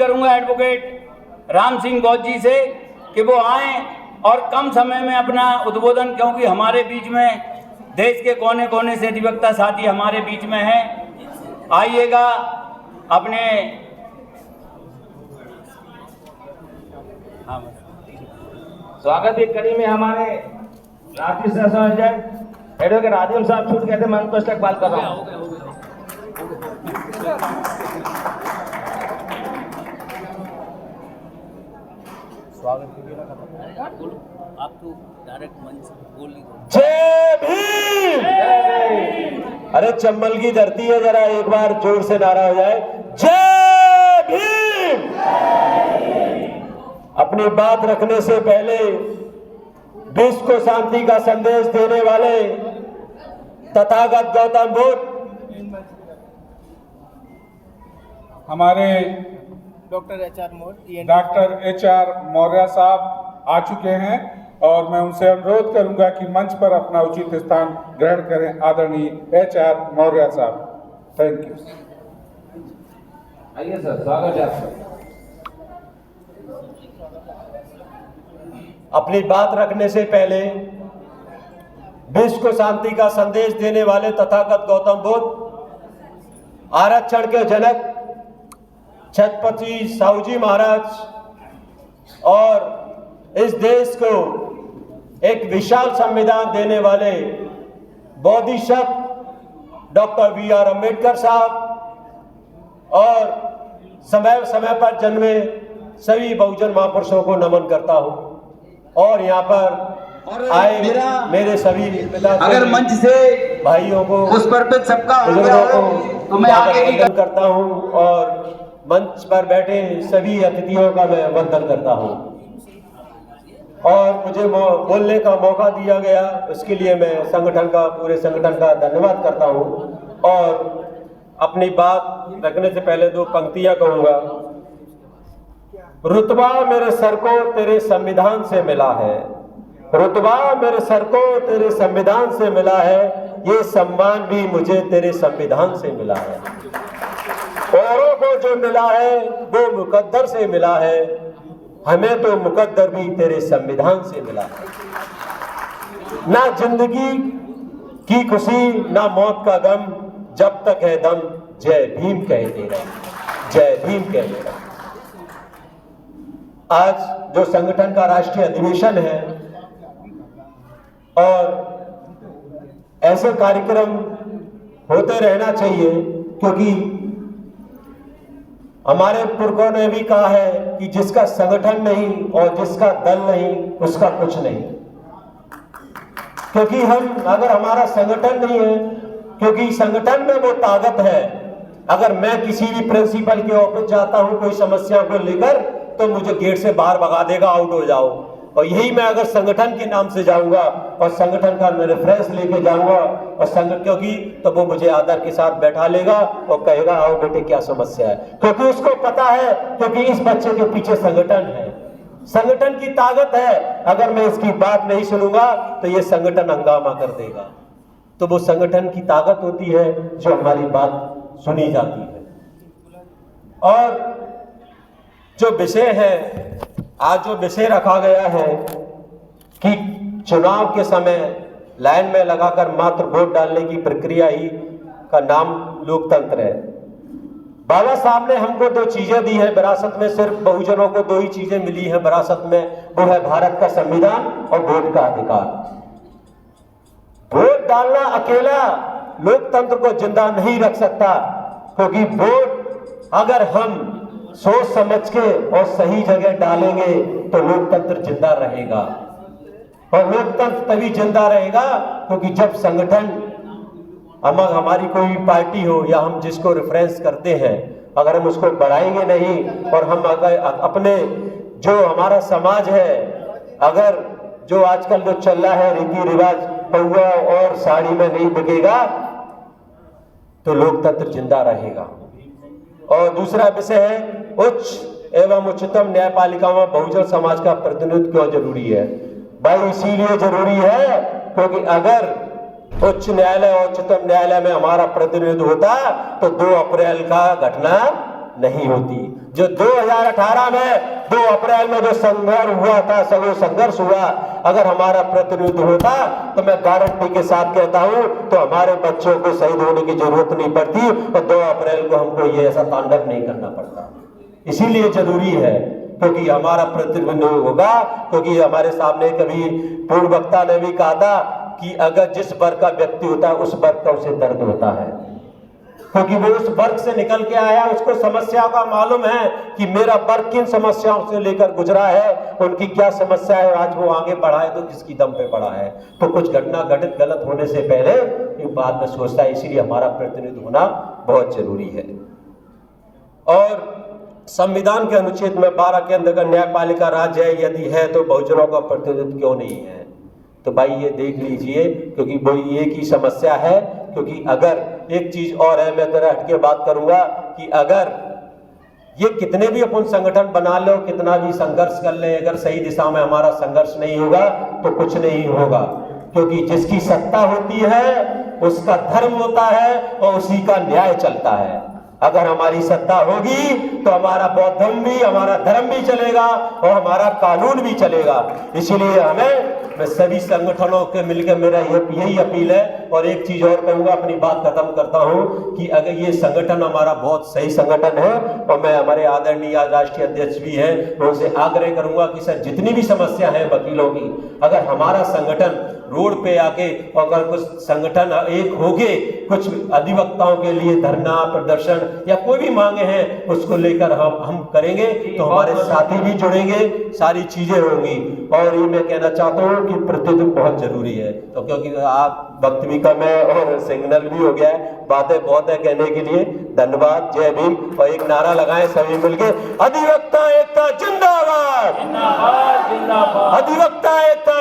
करूंगा एडवोकेट राम सिंह गौज जी से कि वो आएँ और कम समय में अपना उद्बोधन, क्योंकि हमारे बीच में देश के कोने कोने से अधिवक्ता साथी हमारे बीच में हैं, आइएगा अपने स्वागत की कड़ी में हमारे राष्ट्रीय शासन जज एडवोकेट राजीव साहब छूट गए थे, मैं उनको इस्तेकबाल कर रहा हूँ। स्वागत आप तो डायरेक्ट मंच बोल नहीं दो। जय भीम। अरे चंबल की धरती है, जरा एक बार जोर से नारा हो जाए, जय भीम। अपनी बात रखने से पहले विश्व को शांति का संदेश देने वाले तथागत गौतम बुद्ध हमारे डॉक्टर HR मौर्य साहब आ चुके हैं और मैं उनसे अनुरोध करूंगा कि मंच पर अपना उचित स्थान ग्रहण करें। आदरणीय HR मौर्य साहब, थैंक यू। आइए सर, स्वागत है आपका। अपनी बात रखने से पहले विश्व को शांति का संदेश देने वाले तथागत गौतम बुद्ध, आरक्षण के जनक छत्रपति साहूजी महाराज और इस देश को एक विशाल संविधान देने वाले बोधिसत्व डॉक्टर BR अम्बेडकर साहब और समय समय पर जन्मे सभी बहुजन महापुरुषों को नमन करता हूं और यहाँ पर आए मेरे सभी पिता अगर मंच से भाइयों को उस पर पे सबका हो गया हो तो मैं आगे की वंदन करता हूं और मंच पर बैठे सभी अतिथियों का मैं वंदन करता हूं और मुझे बोलने का मौका दिया गया, उसके लिए मैं पूरे संगठन का धन्यवाद करता हूं और अपनी बात रखने से पहले दो पंक्तियां कहूंगा। रुतबा मेरे सर को तेरे संविधान से मिला है, रुतबा मेरे सर को तेरे संविधान से मिला है, ये सम्मान भी मुझे तेरे संविधान से मिला है। औरों को जो मिला है वो मुकद्दर से मिला है, हमें तो मुकद्दर भी तेरे संविधान से मिला है। ना जिंदगी की खुशी ना मौत का गम, जब तक है दम जय भीम कहते रहे, जय भीम कहते रहे। आज जो संगठन का राष्ट्रीय अधिवेशन है और ऐसे कार्यक्रम होते रहना चाहिए, क्योंकि हमारे पुरखों ने भी कहा है कि जिसका संगठन नहीं और जिसका दल नहीं उसका कुछ नहीं। क्योंकि अगर हमारा संगठन नहीं है, क्योंकि संगठन में वो ताकत है, अगर मैं किसी भी प्रिंसिपल के ऑफिस जाता हूं कोई समस्या को लेकर तो मुझे गेट से बाहर भगा देगा, आउट हो जाओ। और यही मैं अगर संगठन के नाम से जाऊंगा और संगठन का मैं रेफरेंस लेके जाऊंगा और संगठन, क्योंकि तो वो मुझे आदर के साथ बैठा लेगा और कहेगा आओ बेटे क्या समस्या है, क्योंकि उसको पता है, क्योंकि इस बच्चे के पीछे संगठन है, संगठन की ताकत है। अगर मैं इसकी बात नहीं सुनूंगा तो ये संगठन हंगामा कर देगा। तो वो संगठन की ताकत होती है जो हमारी बात सुनी जाती है। और जो विषय है आज, जो विषय रखा गया है कि चुनाव के समय लाइन में लगाकर मात्र वोट डालने की प्रक्रिया ही का नाम लोकतंत्र है। बाबा साहब ने हमको दो चीजें दी है विरासत में, सिर्फ बहुजनों को दो ही चीजें मिली है विरासत में, वो है भारत का संविधान और वोट का अधिकार। वोट डालना अकेला लोकतंत्र को जिंदा नहीं रख सकता, क्योंकि वोट अगर हम सोच समझ के और सही जगह डालेंगे तो लोकतंत्र जिंदा रहेगा। और लोकतंत्र तभी जिंदा रहेगा क्योंकि जब संगठन, हमारी कोई पार्टी हो या हम जिसको रेफरेंस करते हैं, अगर हम उसको बढ़ाएंगे नहीं और हम अगर अपने जो हमारा समाज है, अगर जो आजकल जो चल रहा है रीति रिवाज, पौवा और साड़ी में नहीं बिकेगा तो लोकतंत्र जिंदा रहेगा। और दूसरा विषय है उच्च एवं उच्चतम न्यायपालिका में बहुजन समाज का प्रतिनिधित्व क्यों जरूरी है। भाई इसीलिए जरूरी है क्योंकि अगर उच्च न्यायालय और उच्चतम न्यायालय में हमारा प्रतिनिधित्व होता तो 2 अप्रैल का घटना नहीं होती। जो 2018 में 2 अप्रैल में जो संघर्ष हुआ था, वो संघर्ष हुआ, अगर हमारा प्रतिनिधित्व होता तो मैं गारंटी के साथ कहता हूं तो हमारे बच्चों को शहीद होने की जरूरत नहीं पड़ती और 2 अप्रैल को हमको ये ऐसा तांडव नहीं करना पड़ता। इसीलिए जरूरी है क्योंकि हमारा प्रतिनिधित्व होगा, क्योंकि हमारे सामने कभी पूर्व वक्ता ने भी कहा था कि अगर जिस वर्ग का व्यक्ति होता है उस वर्ग का उसे दर्द होता है, क्योंकि वो उस वर्ग से निकल के आया, उसको समस्याओं का मालूम है कि मेरा वर्ग किन समस्याओं से लेकर गुजरा है, उनकी क्या समस्या है, आज वो आगे बढ़ा है तो किसकी दम पे बढ़ा है। तो कुछ घटना घटित गलत होने से पहले ये बात में सोचता है, इसीलिए हमारा प्रतिनिधित्व होना बहुत जरूरी है। और संविधान के अनुच्छेद में 12 के अंतर्गत न्यायपालिका राज्य है, यदि है तो बहुजनों का प्रतिनिधित्व क्यों नहीं है। तो भाई ये देख लीजिए, क्योंकि वो एक ही समस्या है। क्योंकि अगर एक चीज और है, मैं जरा हटके बात करूंगा कि अगर ये कितने भी अपन संगठन बना लो, कितना भी संघर्ष कर ले, अगर सही दिशा में हमारा संघर्ष नहीं होगा तो कुछ नहीं होगा। क्योंकि जिसकी सत्ता होती है उसका धर्म होता है और उसी का न्याय चलता है। अगर हमारी सत्ता होगी तो हमारा बौद्धम भी, हमारा धर्म भी चलेगा और हमारा कानून भी चलेगा। इसीलिए मैं सभी संगठनों के मिलकर मेरा यही अपील है। और एक चीज और कहूंगा, अपनी बात खत्म करता हूं कि अगर ये संगठन हमारा बहुत सही संगठन है और मैं हमारे आदरणीय राष्ट्रीय अध्यक्ष भी हैं, मैं उनसे आग्रह करूंगा कि सर जितनी भी समस्या है वकीलों की, अगर हमारा संगठन रोड पे आके अगर कुछ संगठन एक होके कुछ अधिवक्ताओं के लिए धरना प्रदर्शन या कोई भी मांगे हैं उसको लेकर हम करेंगे तो हमारे साथी भी जुड़ेंगे, सारी चीजें होंगी। और ये मैं कहना चाहता हूँ कि प्रतिनिधित्व बहुत जरूरी है। तो क्योंकि आप वक्त भी कम है और सिग्नल भी हो गया है, बातें बहुत है कहने के लिए। धन्यवाद, जय भीम। और एक नारा लगाएं सभी मिलके, अधिवक्ता एकता जिंदाबाद, जिंदाबाद जिंदाबाद, अधिवक्ता एकता